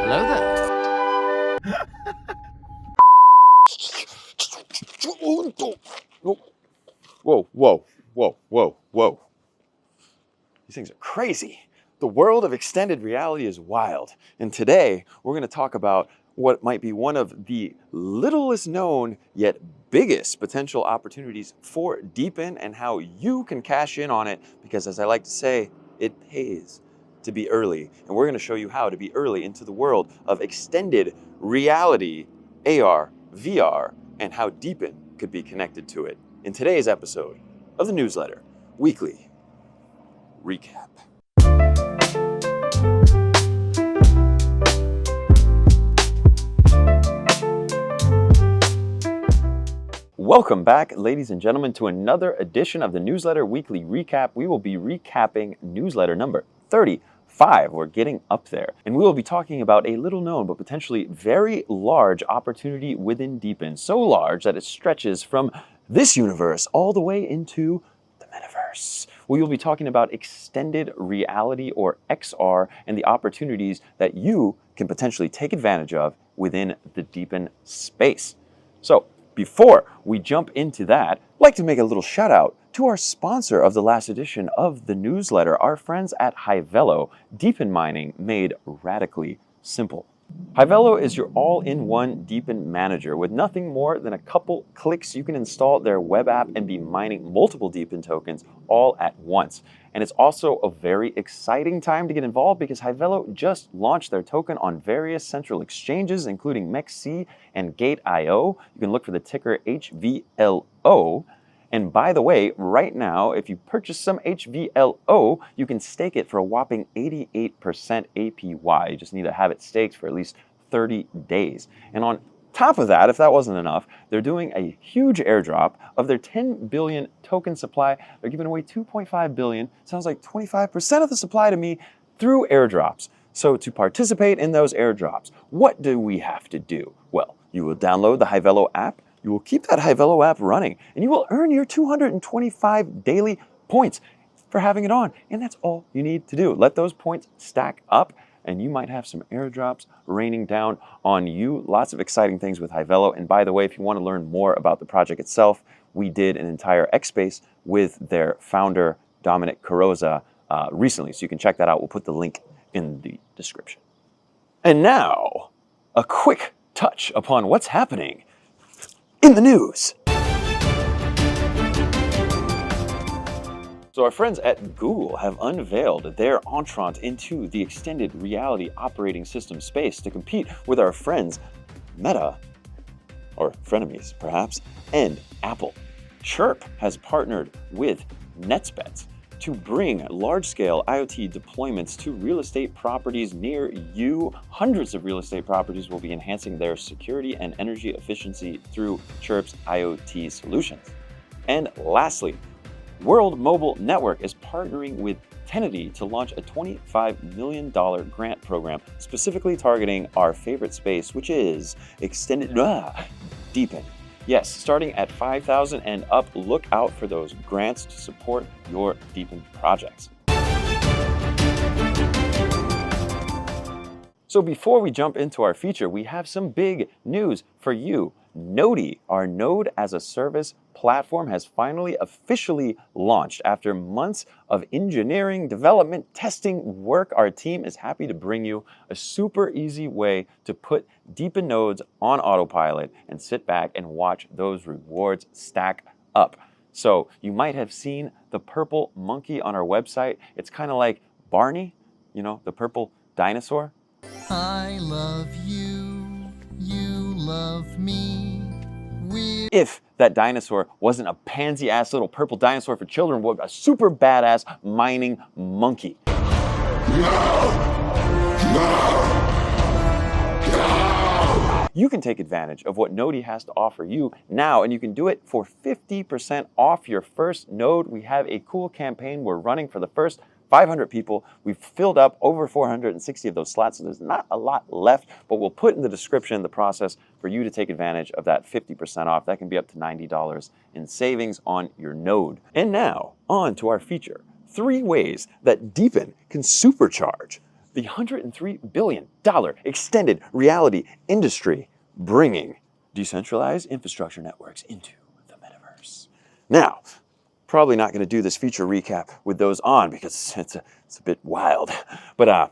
Hello there. Whoa, whoa, whoa, whoa, whoa. These things are crazy. The world of extended reality is wild. And today, we're going to talk about what might be one of the littlest known yet biggest potential opportunities for DePIN and how you can cash in on it, because as I like to say, it pays to be early. And we're going to show you how to be early into the world of extended reality, AR, VR, and how DePIN could be connected to it in today's episode of the newsletter Weekly Recap. Welcome back, ladies and gentlemen, to another edition of the Newsletter Weekly Recap. We will be recapping newsletter number 35. We're getting up there. And we will be talking about a little known but potentially very large opportunity within DePIN. So large that it stretches from this universe all the way into the metaverse. We will be talking about extended reality, or XR, and the opportunities that you can potentially take advantage of within the DePIN space. So, before we jump into that, I'd like to make a little shout out to our sponsor of the last edition of the newsletter, our friends at Hivello, DePIN mining made radically simple. Hivello is your all-in-one DePIN manager. With nothing more than a couple clicks, you can install their web app and be mining multiple DePIN tokens all at once. And it's also a very exciting time to get involved because Hivello just launched their token on various central exchanges, including MEXC and Gate.io. You can look for the ticker HVLO. And by the way, right now, if you purchase some HVLO, you can stake it for a whopping 88% APY. You just need to have it staked for at least 30 days. And on top of that, if that wasn't enough, they're doing a huge airdrop of their 10 billion token supply. They're giving away 2.5 billion. Sounds like 25% of the supply to me through airdrops. So to participate in those airdrops, what do we have to do? Well, you will download the Hivello app. You will keep that Hivello app running, and you will earn your 225 daily points for having it on. And that's all you need to do. Let those points stack up, and you might have some airdrops raining down on you. Lots of exciting things with Hivello. And by the way, if you want to learn more about the project itself, we did an entire X Space with their founder, Dominic Carrozza, recently. So you can check that out. We'll put the link in the description. And now, a quick touch upon what's happening in the news. So our friends at Google have unveiled their entrant into the extended reality operating system space to compete with our friends Meta, or frenemies perhaps, and Apple. Chirp has partnered with NetsBets to bring large-scale IoT deployments to real estate properties near you. Hundreds of real estate properties will be enhancing their security and energy efficiency through Chirp's IoT solutions. And lastly, World Mobile Network is partnering with Tenity to launch a $25 million grant program specifically targeting our favorite space, which is extended DePIN. Yes, starting at $5,000 and up, look out for those grants to support your DePIN projects. So before we jump into our feature, we have some big news for you. Nodi, our Node as a Service platform, has finally officially launched. After months of engineering, development, testing work, our team is happy to bring you a super easy way to put DePIN nodes on autopilot and sit back and watch those rewards stack up. So you might have seen the purple monkey on our website. It's kind of like Barney, you know, the purple dinosaur. I love you, you love me. If that dinosaur wasn't a pansy-ass little purple dinosaur for children, but a super badass mining monkey. You can take advantage of what Nodi has to offer you now, and you can do it for 50% off your first node. We have a cool campaign we're running for the first 500 people. We've filled up over 460 of those slots, so there's not a lot left, but we'll put in the description the process for you to take advantage of that 50% off. That can be up to $90 in savings on your node. And now, on to our feature. 3 ways that DePIN can supercharge the $103 billion extended reality industry, bringing decentralized infrastructure networks into the metaverse. Now, probably not going to do this feature recap with those on because it's a bit wild. But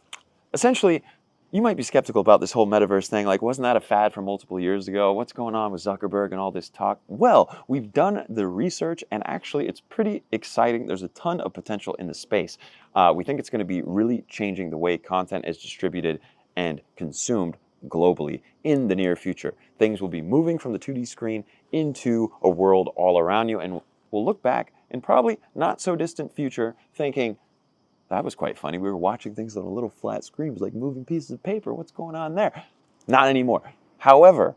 essentially, you might be skeptical about this whole metaverse thing. Like, wasn't that a fad from multiple years ago? What's going on with Zuckerberg and all this talk? Well, we've done the research, and actually it's pretty exciting. There's a ton of potential in the space. We think it's going to be really changing the way content is distributed and consumed globally in the near future. Things will be moving from the 2D screen into a world all around you, and we'll look back in probably not so distant future thinking, that was quite funny. We were watching things on a little flat screen. It was like moving pieces of paper. What's going on there? Not anymore. However,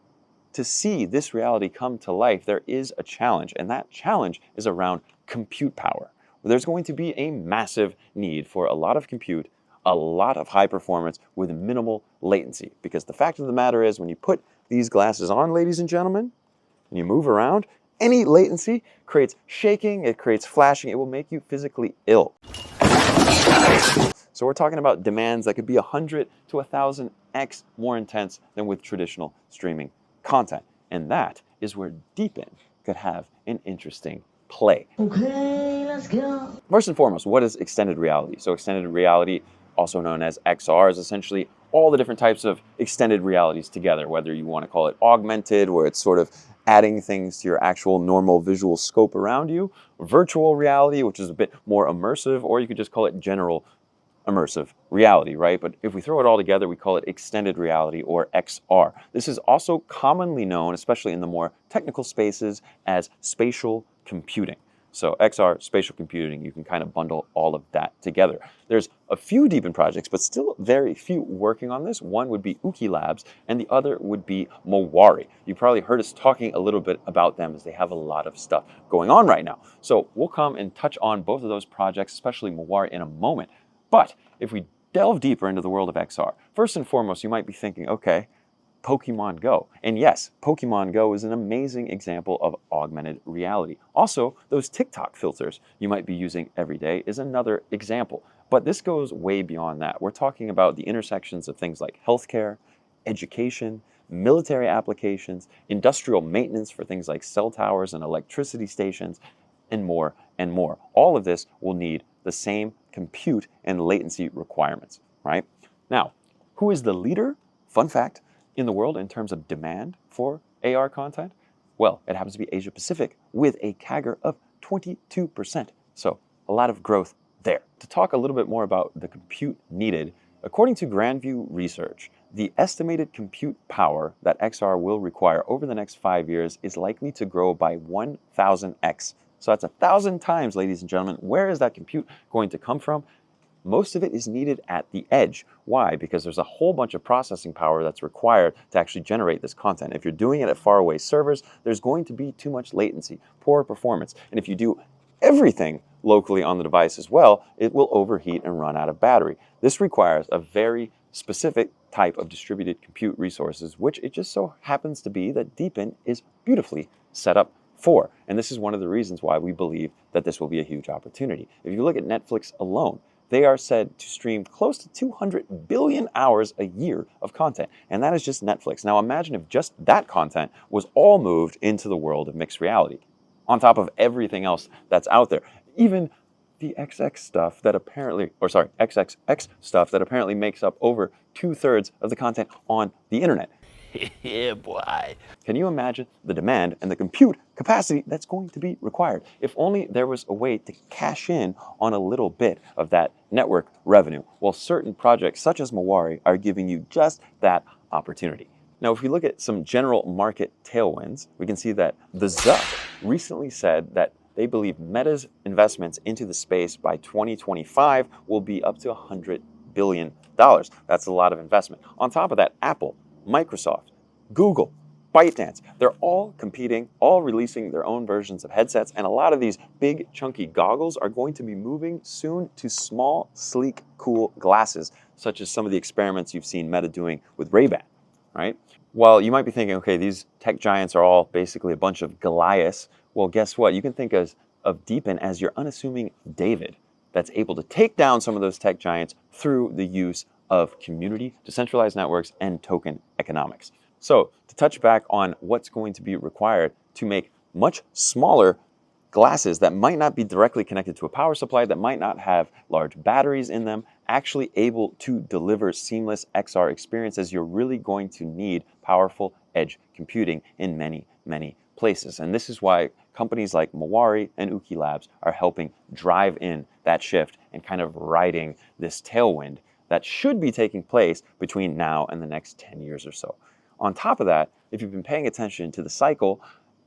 to see this reality come to life, there is a challenge, and that challenge is around compute power. There's going to be a massive need for a lot of compute, a lot of high performance with minimal latency. Because the fact of the matter is, when you put these glasses on, ladies and gentlemen, and you move around, any latency creates shaking, it creates flashing, it will make you physically ill. So we're talking about demands that could be 100 to 1,000x more intense than with traditional streaming content. And that is where DePIN could have an interesting play. Okay, let's go. First and foremost, what is extended reality? So extended reality, also known as XR, is essentially all the different types of extended realities together, whether you want to call it augmented, where it's sort of adding things to your actual normal visual scope around you, virtual reality, which is a bit more immersive, or you could just call it general immersive reality, right? But if we throw it all together, we call it extended reality, or XR. This is also commonly known, especially in the more technical spaces, as spatial computing. So XR, spatial computing, you can kind of bundle all of that together. There's a few DePIN projects, but still very few working on this. One would be Uki Labs, and the other would be Mowari. You probably heard us talking a little bit about them as they have a lot of stuff going on right now. So we'll come and touch on both of those projects, especially Mowari, in a moment. But if we delve deeper into the world of XR, first and foremost, you might be thinking, okay, Pokemon Go. And yes, Pokemon Go is an amazing example of augmented reality. Also, those TikTok filters you might be using every day is another example. But this goes way beyond that. We're talking about the intersections of things like healthcare, education, military applications, industrial maintenance for things like cell towers and electricity stations, and more and more. All of this will need the same compute and latency requirements, right? Now, who is the leader? Fun fact, in the world in terms of demand for AR content? Well, it happens to be Asia Pacific with a CAGR of 22%. So a lot of growth there. To talk a little bit more about the compute needed, according to Grandview Research, the estimated compute power that XR will require over the next 5 years is likely to grow by 1,000x. So that's 1,000 times, ladies and gentlemen. Where is that compute going to come from? Most of it is needed at the edge. Why? Because there's a whole bunch of processing power that's required to actually generate this content. If you're doing it at faraway servers, there's going to be too much latency, poor performance. And if you do everything locally on the device as well, it will overheat and run out of battery. This requires a very specific type of distributed compute resources, which it just so happens to be that DePIN is beautifully set up for. And this is one of the reasons why we believe that this will be a huge opportunity. If you look at Netflix alone, they are said to stream close to 200 billion hours a year of content. And that is just Netflix. Now imagine if just that content was all moved into the world of mixed reality, on top of everything else that's out there. Even the XXX stuff that apparently makes up over 2/3 of the content on the internet. Yeah, boy. Can you imagine the demand and the compute capacity that's going to be required? If only there was a way to cash in on a little bit of that network revenue. Well, certain projects such as Mowari are giving you just that opportunity. Now, if we look at some general market tailwinds, we can see that the Zuck recently said that they believe Meta's investments into the space by 2025 will be up to $100 billion. That's a lot of investment. On top of that, Apple, Microsoft, Google, ByteDance, they're all competing, all releasing their own versions of headsets, and a lot of these big, chunky goggles are going to be moving soon to small, sleek, cool glasses, such as some of the experiments you've seen Meta doing with Ray-Ban, right? While you might be thinking, okay, these tech giants are all basically a bunch of Goliaths, well, guess what? You can think of DePIN as your unassuming David that's able to take down some of those tech giants through the use of community, decentralized networks, and token economics. So to touch back on what's going to be required to make much smaller glasses that might not be directly connected to a power supply, that might not have large batteries in them, actually able to deliver seamless XR experiences, you're really going to need powerful edge computing in many, many places. And this is why companies like Mawari and Uki Labs are helping drive in that shift and kind of riding this tailwind that should be taking place between now and the next 10 years or so. On top of that, if you've been paying attention to the cycle,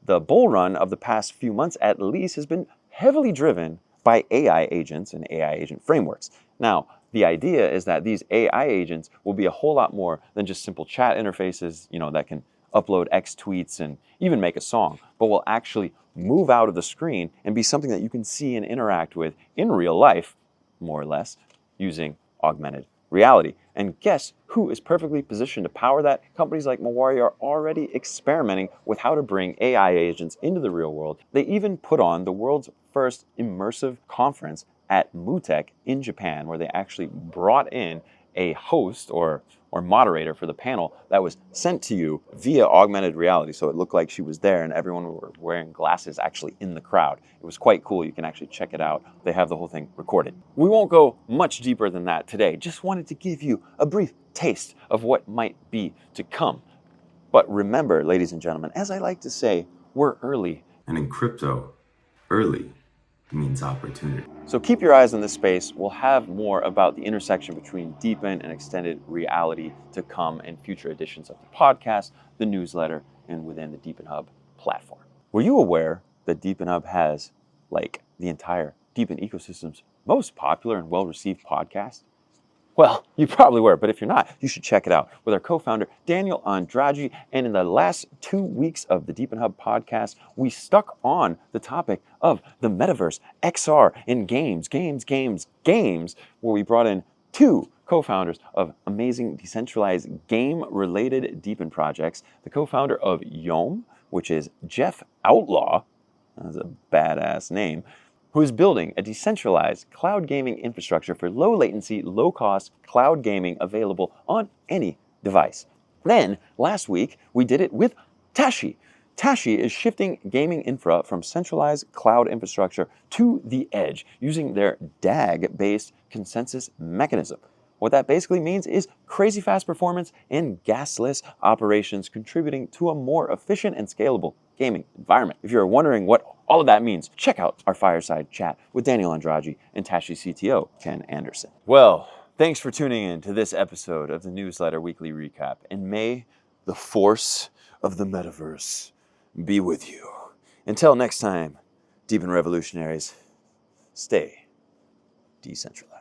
the bull run of the past few months at least has been heavily driven by AI agents and AI agent frameworks. Now, the idea is that these AI agents will be a whole lot more than just simple chat interfaces, that can upload X tweets and even make a song, but will actually move out of the screen and be something that you can see and interact with in real life, more or less, using augmented reality. And guess who is perfectly positioned to power that? Companies like Mawari are already experimenting with how to bring AI agents into the real world. They even put on the world's first immersive conference at MUTEC in Japan, where they actually brought in a host or moderator for the panel that was sent to you via augmented reality. So it looked like she was there and everyone were wearing glasses actually in the crowd. It was quite cool. You can actually check it out. They have the whole thing recorded. We won't go much deeper than that today. Just wanted to give you a brief taste of what might be to come. But remember, ladies and gentlemen, as I like to say, we're early. And in crypto, early means opportunity. So keep your eyes on this space. We'll have more about the intersection between DePIN and extended reality to come in future editions of the podcast, the newsletter, and within the DePIN Hub platform. Were you aware that DePIN Hub has, the entire DePIN ecosystem's most popular and well-received podcast? Well, you probably were, but if you're not, you should check it out with our co-founder, Daniel Andrade. And in the last 2 weeks of the DePIN Hub podcast, we stuck on the topic of the metaverse, XR, in games, where we brought in 2 co-founders of amazing decentralized game-related DePIN projects. The co-founder of Yom, which is Jeff Outlaw, that's a badass name, who is building a decentralized cloud gaming infrastructure for low latency, low cost cloud gaming available on any device. Then, last week, we did it with Tashi. Tashi is shifting gaming infra from centralized cloud infrastructure to the edge using their DAG-based consensus mechanism. What that basically means is crazy fast performance and gasless operations, contributing to a more efficient and scalable gaming environment. If you're wondering what all of that means, check out our fireside chat with Daniel Andrade and Tashi CTO, Ken Anderson. Well, thanks for tuning in to this episode of the Newsletter Weekly Recap, and may the force of the metaverse be with you. Until next time, DePIN revolutionaries, stay decentralized.